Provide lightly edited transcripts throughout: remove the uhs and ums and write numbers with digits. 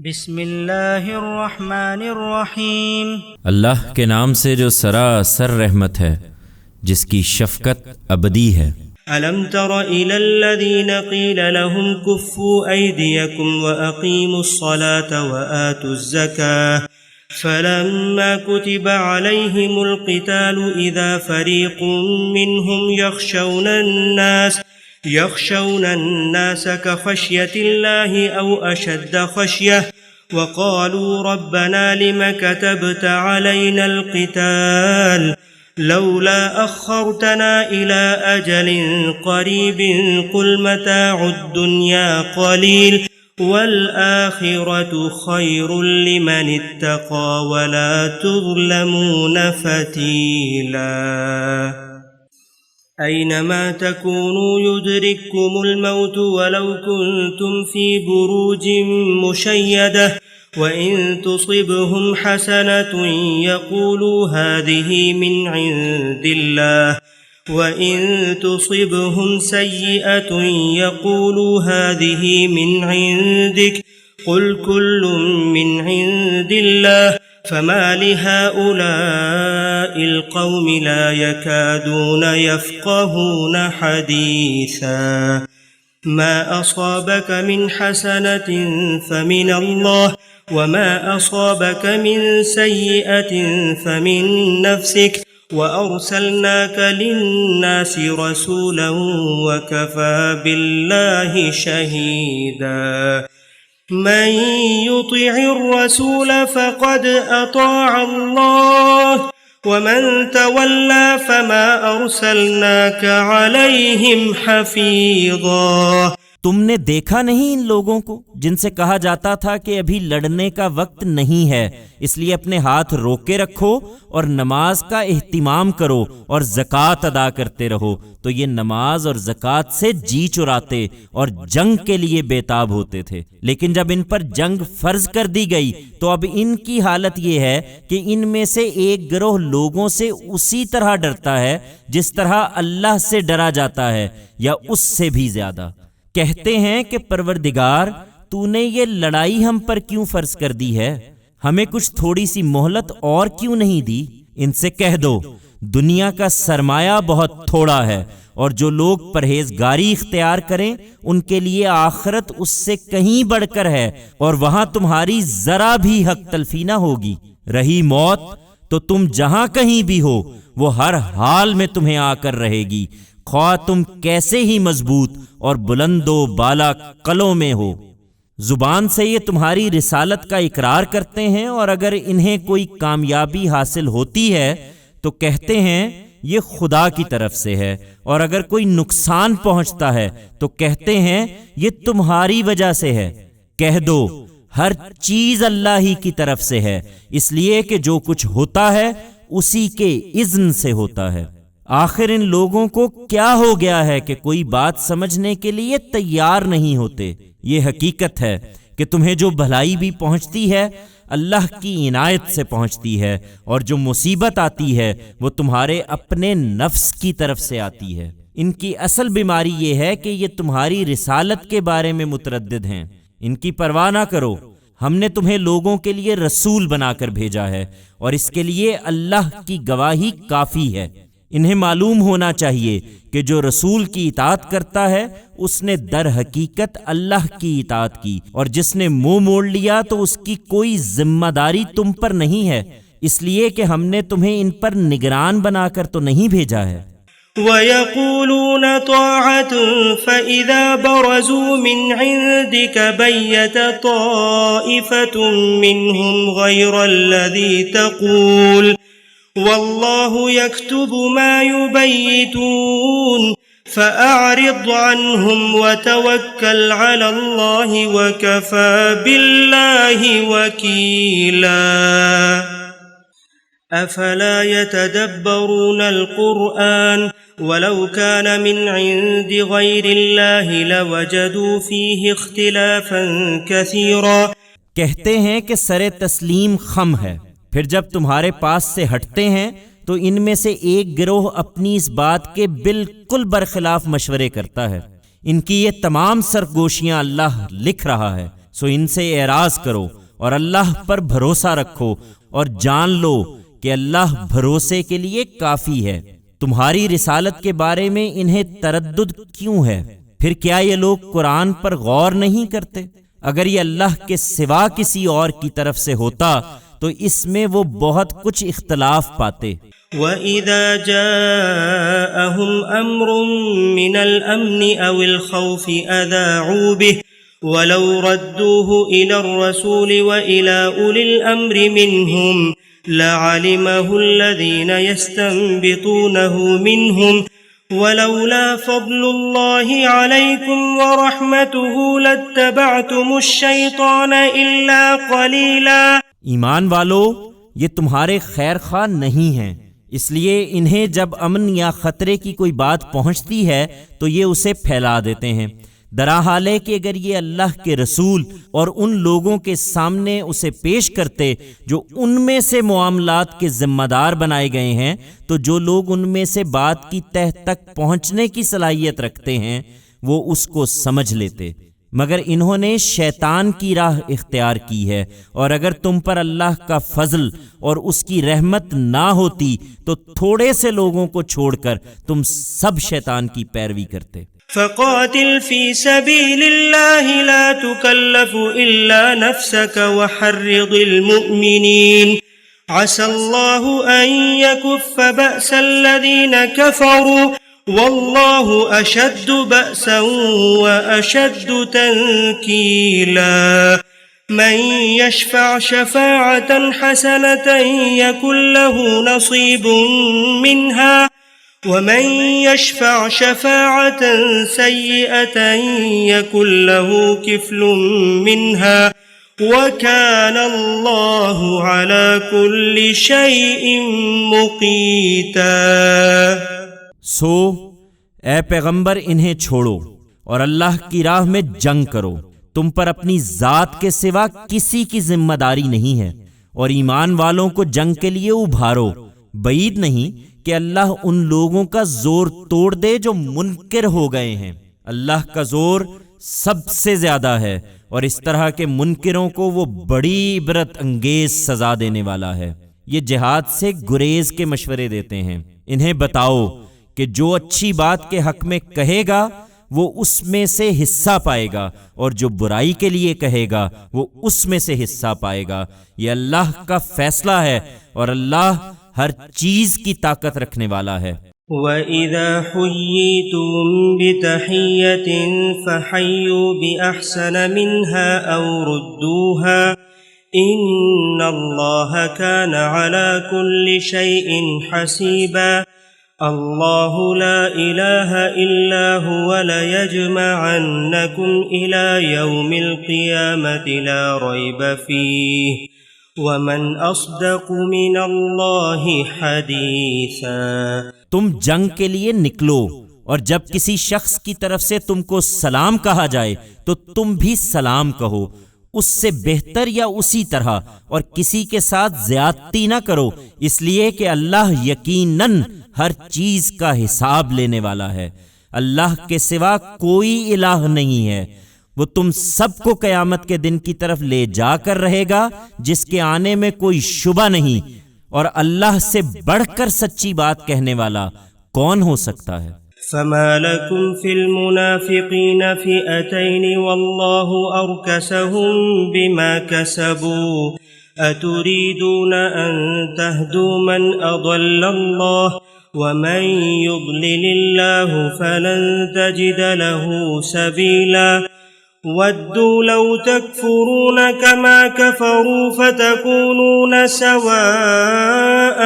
بسم اللہ الرحمن الرحیم۔ اللہ کے نام سے جو سراسر رحمت ہے، جس کی شفقت ابدی ہے۔ الم تر الى الذین قیل لهم کفوا ایدیکم واقیموا الصلاة وآتوا الزکاة فلما كتب عليهم القتال اذا فریق منهم يخشون الناس كخشية الله أو أشد خشية وقالوا ربنا لم كتبت علينا القتال لولا أخرتنا إلى أجل قريب قل متاع الدنيا قليل والآخرة خير لمن اتقى ولا تظلمون فتيلا۔ أينما تكونوا يدرككم الموت ولو كنتم في بروج مشيدة وإن تصبهم حسنة يقولوا هذه من عند الله وإن تصبهم سيئة يقولوا هذه من عندك قل كل من عند الله فما لهؤلاء القوم لا يكادون يفقهون حديثا ما أصابك من حسنة فمن الله وما أصابك من سيئة فمن نفسك وأرسلناك للناس رسولا وكفى بالله شهيدا۔ من يطع الرسول فقد أطاع الله ومن تولى فما أرسلناك عليهم حفيظا۔ تم نے دیکھا نہیں ان لوگوں کو جن سے کہا جاتا تھا کہ ابھی لڑنے کا وقت نہیں ہے، اس لیے اپنے ہاتھ روکے رکھو اور نماز کا اہتمام کرو اور زکوٰۃ ادا کرتے رہو، تو یہ نماز اور زکوٰۃ سے جی چراتے اور جنگ کے لیے بےتاب ہوتے تھے۔ لیکن جب ان پر جنگ فرض کر دی گئی تو اب ان کی حالت یہ ہے کہ ان میں سے ایک گروہ لوگوں سے اسی طرح ڈرتا ہے جس طرح اللہ سے ڈرا جاتا ہے یا اس سے بھی زیادہ۔ کہتے ہیں کہ پروردگار تو نے یہ لڑائی ہم پر کیوں فرض کر دی ہے؟ ہمیں کچھ تھوڑی سی مہلت اور کیوں نہیں دی؟ ان سے کہہ دو دنیا کا سرمایہ بہت تھوڑا ہے، اور جو لوگ پرہیزگاری اختیار کریں ان کے لیے آخرت اس سے کہیں بڑھ کر ہے، اور وہاں تمہاری ذرا بھی حق تلفی نہ ہوگی۔ رہی موت تو تم جہاں کہیں بھی ہو وہ ہر حال میں تمہیں آ کر رہے گی، خواہ تم کیسے ہی مضبوط اور بلند و بالا قلوں میں ہو۔ زبان سے یہ تمہاری رسالت کا اقرار کرتے ہیں، اور اگر انہیں کوئی کامیابی حاصل ہوتی ہے تو کہتے ہیں یہ خدا کی طرف سے ہے، اور اگر کوئی نقصان پہنچتا ہے تو کہتے ہیں یہ تمہاری وجہ سے ہے۔ کہہ دو ہر چیز اللہ ہی کی طرف سے ہے، اس لیے کہ جو کچھ ہوتا ہے اسی کے اذن سے ہوتا ہے۔ آخر ان لوگوں کو کیا ہو گیا ہے کہ کوئی بات سمجھنے کے لیے تیار نہیں ہوتے؟ یہ حقیقت ہے کہ تمہیں جو بھلائی بھی پہنچتی ہے اللہ کی عنایت سے پہنچتی ہے، اور جو مصیبت آتی ہے وہ تمہارے اپنے نفس کی طرف سے آتی ہے۔ ان کی اصل بیماری یہ ہے کہ یہ تمہاری رسالت کے بارے میں متردد ہیں۔ ان کی پرواہ نہ کرو، ہم نے تمہیں لوگوں کے لیے رسول بنا کر بھیجا ہے، اور اس کے لیے اللہ کی گواہی کافی ہے۔ انہیں معلوم ہونا چاہیے کہ جو رسول کی اطاعت کرتا ہے اس نے در حقیقت اللہ کی اطاعت کی، اور جس نے منہ موڑ لیا تو اس کی کوئی ذمہ داری تم پر نہیں ہے، اس لیے کہ ہم نے تمہیں ان پر نگران بنا کر تو نہیں بھیجا ہے۔ وَيَقُولُونَ طَاعَةٌ فَإِذَا بَرَزُوا مِنْ عِنْدِكَ بَيَّتَ طَائِفَةٌ مِّنْهُمْ غَيْرَ الَّذِي تَقُولُ وَاللَّهُ يَكْتُبُ مَا يُبَيِّتُونَ فَأَعْرِضْ عَنْهُمْ وَتَوَكَّلْ عَلَى اللَّهِ وَكَفَى بِاللَّهِ وَكِيلًا۔ أَفَلَا يَتَدَبَّرُونَ الْقُرْآنَ وَلَوْ كَانَ مِنْ عِنْدِ غَيْرِ اللَّهِ لَوَجَدُوا فِيهِ اخْتِلَافًا كَثِيرًا۔ کہتے ہیں کہ سر تسلیم خم ہے، پھر جب تمہارے پاس سے ہٹتے ہیں تو ان میں سے ایک گروہ اپنی اس بات کے بالکل برخلاف مشورے کرتا ہے۔ ان کی یہ تمام سرگوشیاں اللہ لکھ رہا ہے۔ سو ان سے اعراض کرو اور اللہ پر بھروسہ رکھو اور جان لو کہ اللہ بھروسے کے لیے کافی ہے۔ تمہاری رسالت کے بارے میں انہیں تردد کیوں ہے؟ پھر کیا یہ لوگ قرآن پر غور نہیں کرتے؟ اگر یہ اللہ کے سوا کسی اور کی طرف سے ہوتا تو اس میں وہ بہت کچھ اختلاف پاتے۔ وَإِذَا جَاءَهُمْ أَمْرٌ مِّنَ الْأَمْنِ أَوِ الْخَوْفِ أَذَاعُوا بِهِ وَلَوْ رَدُّوهُ إِلَى الرَّسُولِ وَإِلَى أُولِي الْأَمْرِ مِنْهُمْ لَعَلِمَهُ الَّذِينَ يَسْتَنبِطُونَهُ مِنْهُمْ وَلَوْلَا فَضْلُ اللَّهِ عَلَيْكُمْ وَرَحْمَتُهُ لَاتَّبَعْتُمُ الشَّيْطَانَ إِلَّا قَلِيلًا۔ ایمان والو، یہ تمہارے خیر خواہ نہیں ہیں، اس لیے انہیں جب امن یا خطرے کی کوئی بات پہنچتی ہے تو یہ اسے پھیلا دیتے ہیں، درحال ہے کہ اگر یہ اللہ کے رسول اور ان لوگوں کے سامنے اسے پیش کرتے جو ان میں سے معاملات کے ذمہ دار بنائے گئے ہیں تو جو لوگ ان میں سے بات کی تہ تک پہنچنے کی صلاحیت رکھتے ہیں وہ اس کو سمجھ لیتے، مگر انہوں نے شیطان کی راہ اختیار کی ہے، اور اگر تم پر اللہ کا فضل اور اس کی رحمت نہ ہوتی تو تھوڑے سے لوگوں کو چھوڑ کر تم سب شیطان کی پیروی کرتے۔ فقاتل في سبيل الله لا تكلف إلا نفسك وحرض المؤمنين عسى الله أن يكف بأس الذين كفروا والله أشد بأسا وأشد تنكيلا من يشفع شفاعة حسنة يكن له نصيب منها ومن يشفع شفاعة سيئة يكن له كفل منها وكان الله على كل شيء مقيتا۔ سو اے پیغمبر انہیں چھوڑو اور اللہ کی راہ میں جنگ کرو، تم پر اپنی ذات کے سوا کسی کی ذمہ داری نہیں ہے، اور ایمان والوں کو جنگ کے لیے ابھارو، بعید نہیں کہ اللہ ان لوگوں کا زور توڑ دے جو منکر ہو گئے ہیں، اللہ کا زور سب سے زیادہ ہے، اور اس طرح کے منکروں کو وہ بڑی عبرت انگیز سزا دینے والا ہے۔ یہ جہاد سے گریز کے مشورے دیتے ہیں، انہیں بتاؤ کہ جو اچھی بات کے حق میں کہے گا وہ اس میں سے حصہ پائے گا، اور جو برائی کے لیے کہے گا وہ اس میں سے حصہ پائے گا۔ یہ اللہ کا فیصلہ ہے اور اللہ ہر چیز کی طاقت رکھنے والا ہے۔ وَإِذَا حُيِّيتُم بِتَحِيَّةٍ فَحَيُّوا بِأَحْسَنَ مِنْهَا أَوْ رُدُّوهَا إِنَّ اللَّهَ كَانَ عَلَى كُلِّ شَيْءٍ حَسِيبًا۔ اللہ لا الہ الا هو لَيَجْمَعَنَّكُمْ إِلَى يَوْمِ الْقِيَامَةِ لَا رَيْبَ فِيهِ وَمَنْ أَصْدَقُ مِنَ اللَّهِ حَدِيثًا۔ تم جنگ کے لیے نکلو، اور جب کسی شخص کی طرف سے تم کو سلام کہا جائے تو تم بھی سلام کہو، اس سے بہتر یا اسی طرح، اور کسی کے ساتھ زیادتی نہ کرو، اس لیے کہ اللہ یقیناً ہر چیز کا حساب لینے والا ہے۔ اللہ کے سوا کوئی الہ نہیں ہے، وہ تم سب کو قیامت کے دن کی طرف لے جا کر رہے گا جس کے آنے میں کوئی شبہ نہیں، اور اللہ سے بڑھ کر سچی بات کہنے والا کون ہو سکتا ہے؟ فما لكم في المنافقين فئتين والله أركسهم بما كسبوا أتريدون أن تهدوا من أضل الله ومن يضلل الله فلن تجد له سبيلا ودوا لو تكفرون كما كفروا فتكونون سواء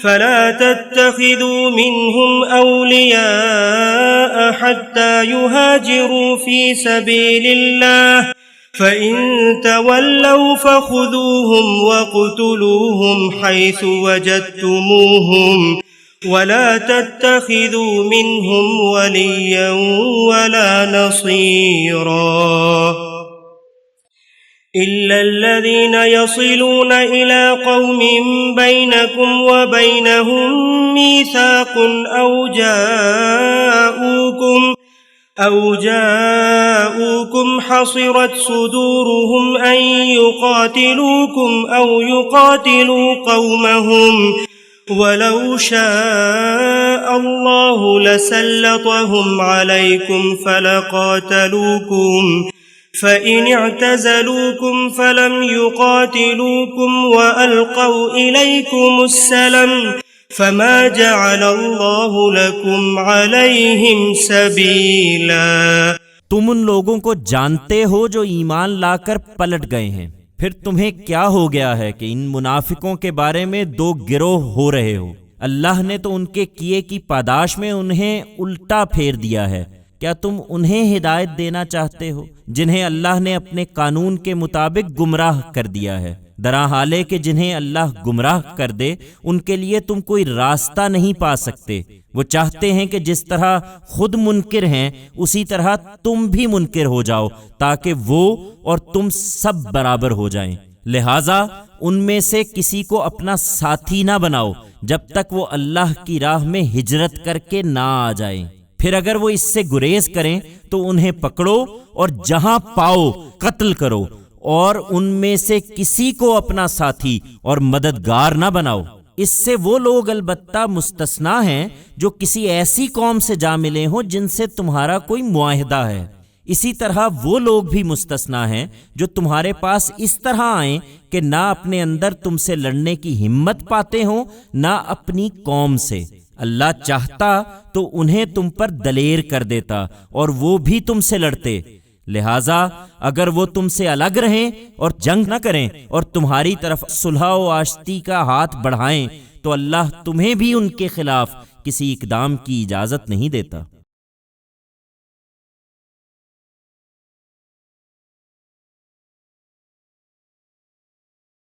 فلا تتخذوا منهم أولياء حتى يهاجروا في سبيل الله فإن تولوا فخذوهم وقتلوهم حيث وجدتموهم ولا تتخذوا منهم وليا ولا نصيرا إلا الذين يصلون إلى قوم بينكم وبينهم ميثاق أو أو جاءوكم حصرت صدورهم أن يقاتلوكم أو يقاتلوا قومهم ولو شاء الله لسلطهم عليكم فلقاتلوكم فإن اعتزلوكم فلم يقاتلوكم وألقوا إليكم السلم فما جعل الله لكم عليهم سبيلا۔ تم ان لوگوں کو جانتے ہو جو ایمان لا کر پلٹ گئے ہیں، پھر تمہیں کیا ہو گیا ہے کہ ان منافقوں کے بارے میں دو گروہ ہو رہے ہو؟ اللہ نے تو ان کے کیے کی پاداش میں انہیں الٹا پھیر دیا ہے۔ کیا تم انہیں ہدایت دینا چاہتے ہو جنہیں اللہ نے اپنے قانون کے مطابق گمراہ کر دیا ہے؟ درا حالے کہ جنہیں اللہ گمراہ کر دے ان کے لیے تم کوئی راستہ نہیں پا سکتے۔ وہ چاہتے ہیں کہ جس طرح خود منکر ہیں اسی طرح تم بھی منکر ہو جاؤ تاکہ وہ اور تم سب برابر ہو جائیں۔ لہٰذا ان میں سے کسی کو اپنا ساتھی نہ بناؤ جب تک وہ اللہ کی راہ میں ہجرت کر کے نہ آ جائیں۔ پھر اگر وہ اس سے گریز کریں تو انہیں پکڑو اور جہاں پاؤ قتل کرو، اور ان میں سے کسی کو اپنا ساتھی اور مددگار نہ بناؤ۔ اس سے وہ لوگ البتہ مستثنا ہیں جو کسی ایسی قوم سے جا ملے ہوں جن سے تمہارا کوئی معاہدہ ہے۔ اسی طرح وہ لوگ بھی مستثنا ہیں جو تمہارے پاس اس طرح آئیں کہ نہ اپنے اندر تم سے لڑنے کی ہمت پاتے ہوں نہ اپنی قوم سے۔ اللہ چاہتا تو انہیں تم پر دلیر کر دیتا اور وہ بھی تم سے لڑتے۔ لہٰذا اگر وہ تم سے الگ رہیں اور جنگ نہ کریں اور تمہاری طرف صلح و آشتی کا ہاتھ بڑھائیں تو اللہ تمہیں بھی ان کے خلاف کسی اقدام کی اجازت نہیں دیتا۔